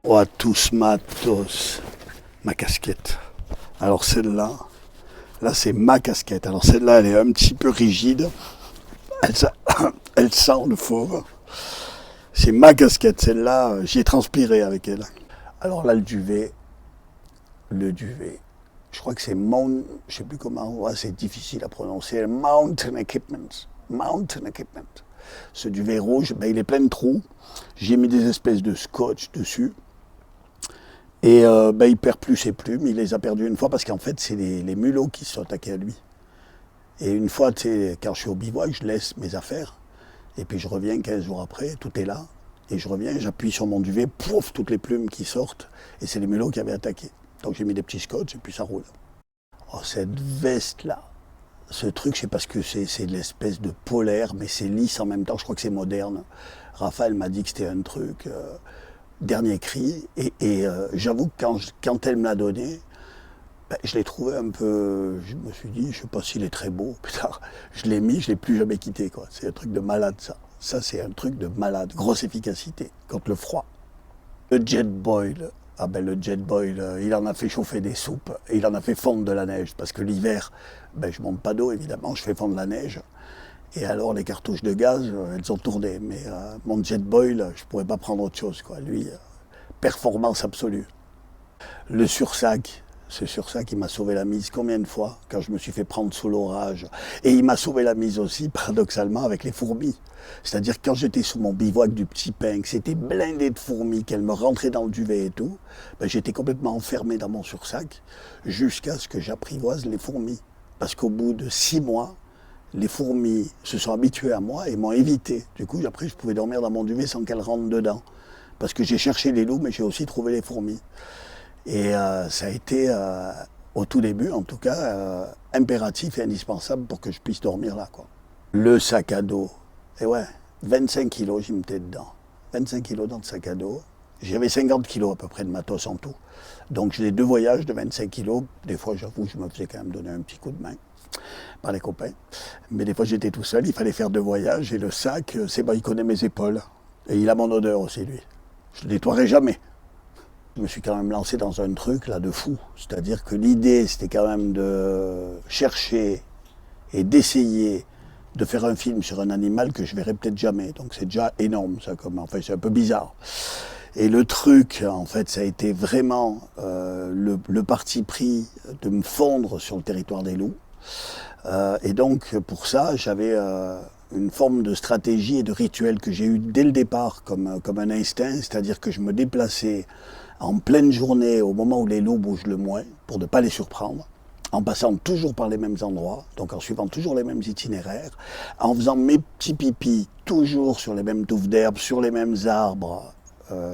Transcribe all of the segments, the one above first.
Oh, tous matos, ma casquette. Alors celle-là, là c'est ma casquette. Alors celle-là, elle est un petit peu rigide. Elle, elle sent le fauve. C'est ma casquette, celle-là, j'y ai transpiré avec elle. Alors là, le duvet. Je crois que c'est Mount, je sais plus comment, ouais, c'est difficile à prononcer. Mountain Equipment. Mountain Equipment. Ce duvet rouge, ben, il est plein de trous. J'ai mis des espèces de scotch dessus. Et ben, il perd plus ses plumes. Il les a perdues une fois parce qu'en fait, c'est les mulots qui se sont attaqués à lui. Et une fois, quand je suis au bivouac, je laisse mes affaires. Et puis je reviens 15 jours après, tout est là. Et je reviens, j'appuie sur mon duvet, pouf, toutes les plumes qui sortent. Et c'est les mulots qui avaient attaqué. Donc j'ai mis des petits scotch et puis ça roule. Oh, cette veste-là, ce truc, je sais pas ce que c'est l'espèce de polaire, mais c'est lisse en même temps. Je crois que c'est moderne. Raphaël m'a dit que c'était un truc dernier cri. Et j'avoue que quand elle me l'a donné, ben, je l'ai trouvé un peu. Je me suis dit, je sais pas s'il est très beau. Putain, je l'ai mis, je l'ai plus jamais quitté, quoi. C'est un truc de malade, ça. Ça, c'est un truc de malade. Grosse efficacité contre le froid. Le jet boil. Ah ben le jet boil, il en a fait chauffer des soupes et il en a fait fondre de la neige. Parce que l'hiver, ben, je monte pas d'eau évidemment, je fais fondre la neige. Et alors les cartouches de gaz, elles ont tourné. Mais mon jet boil, je pourrais pas prendre autre chose, quoi. Lui, performance absolue. Le sursac, c'est sur ça qui m'a sauvé la mise combien de fois quand je me suis fait prendre sous l'orage. Et il m'a sauvé la mise aussi, paradoxalement, avec les fourmis. C'est-à-dire que quand j'étais sous mon bivouac du Petit Pin, que c'était blindé de fourmis, qu'elles me rentraient dans le duvet et tout, ben j'étais complètement enfermé dans mon sursac jusqu'à ce que j'apprivoise les fourmis. Parce qu'au bout de 6 mois, les fourmis se sont habituées à moi et m'ont évité. Du coup, après, je pouvais dormir dans mon duvet sans qu'elles rentrent dedans. Parce que j'ai cherché les loups, mais j'ai aussi trouvé les fourmis. Et ça a été, au tout début en tout cas, impératif et indispensable pour que je puisse dormir là, quoi. Le sac à dos. Et ouais, 25 kilos, j'y mettais dedans. 25 kilos dans le sac à dos. J'avais 50 kilos à peu près de matos en tout. Donc j'ai 2 voyages de 25 kilos. Des fois, j'avoue, je me faisais quand même donner un petit coup de main par les copains. Mais des fois, j'étais tout seul, il fallait faire 2 voyages. Et le sac, c'est bon, il connaît mes épaules. Et il a mon odeur aussi, lui. Je ne nettoierai jamais. Je me suis quand même lancé dans un truc là de fou. C'est-à-dire que l'idée, c'était quand même de chercher et d'essayer de faire un film sur un animal que je verrai peut-être jamais. Donc c'est déjà énorme, ça, comme, enfin c'est un peu bizarre. Et le truc, en fait, ça a été vraiment le parti pris de me fondre sur le territoire des loups. Et donc pour ça, j'avais une forme de stratégie et de rituel que j'ai eu dès le départ comme un instinct, c'est-à-dire que je me déplaçais en pleine journée, au moment où les loups bougent le moins, pour ne pas les surprendre, en passant toujours par les mêmes endroits, donc en suivant toujours les mêmes itinéraires, en faisant mes petits pipis toujours sur les mêmes touffes d'herbe, sur les mêmes arbres,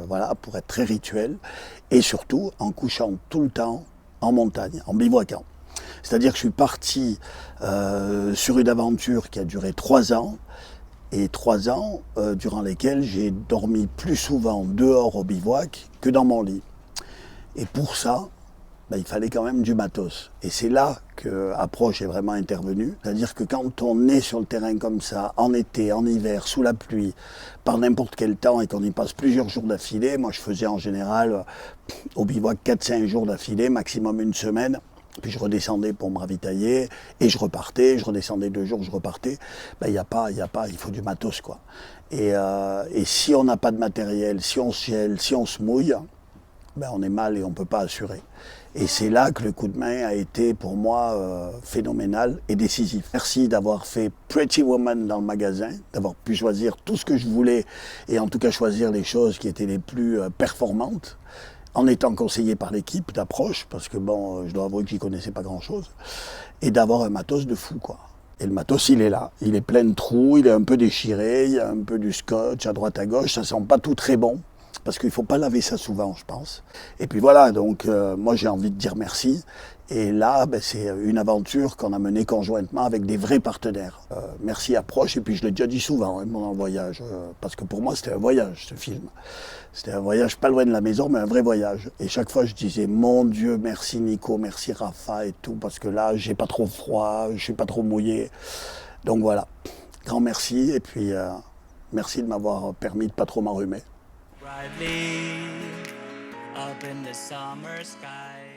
voilà, pour être très rituel, et surtout en couchant tout le temps en montagne, en bivouaquant. C'est-à-dire que je suis parti sur une aventure qui a duré 3 ans, et 3 ans durant lesquels j'ai dormi plus souvent dehors au bivouac que dans mon lit. Et pour ça, ben, il fallait quand même du matos. Et c'est là que Approche est vraiment intervenue. C'est-à-dire que quand on est sur le terrain comme ça, en été, en hiver, sous la pluie, par n'importe quel temps, et qu'on y passe plusieurs jours d'affilée, moi je faisais en général au bivouac 4-5 jours d'affilée, maximum une semaine. Puis je redescendais pour me ravitailler, et je repartais, je redescendais 2 jours, je repartais. Ben, il faut du matos, quoi. Et si on n'a pas de matériel, si on se gèle, si on se mouille, ben on est mal et on ne peut pas assurer. Et c'est là que le coup de main a été pour moi phénoménal et décisif. Merci d'avoir fait Pretty Woman dans le magasin, d'avoir pu choisir tout ce que je voulais et en tout cas choisir les choses qui étaient les plus performantes, en étant conseillé par l'équipe d'Approche, parce que bon, je dois avouer que j'y connaissais pas grand-chose, et d'avoir un matos de fou, quoi. Et le matos, il est là. Il est plein de trous, il est un peu déchiré, il y a un peu du scotch à droite à gauche, ça sent pas tout très bon, parce qu'il faut pas laver ça souvent, je pense. Et puis voilà, donc moi j'ai envie de dire merci. Et là, ben, c'est une aventure qu'on a menée conjointement avec des vrais partenaires. Merci Approche, et puis je l'ai déjà dit souvent hein, pendant le voyage, parce que pour moi c'était un voyage, ce film. C'était un voyage pas loin de la maison, mais un vrai voyage. Et chaque fois je disais, mon Dieu, merci Nico, merci Rafa et tout, parce que là, j'ai pas trop froid, je suis pas trop mouillé. Donc voilà, grand merci, et puis merci de m'avoir permis de pas trop m'enrhumer. up in the summer sky.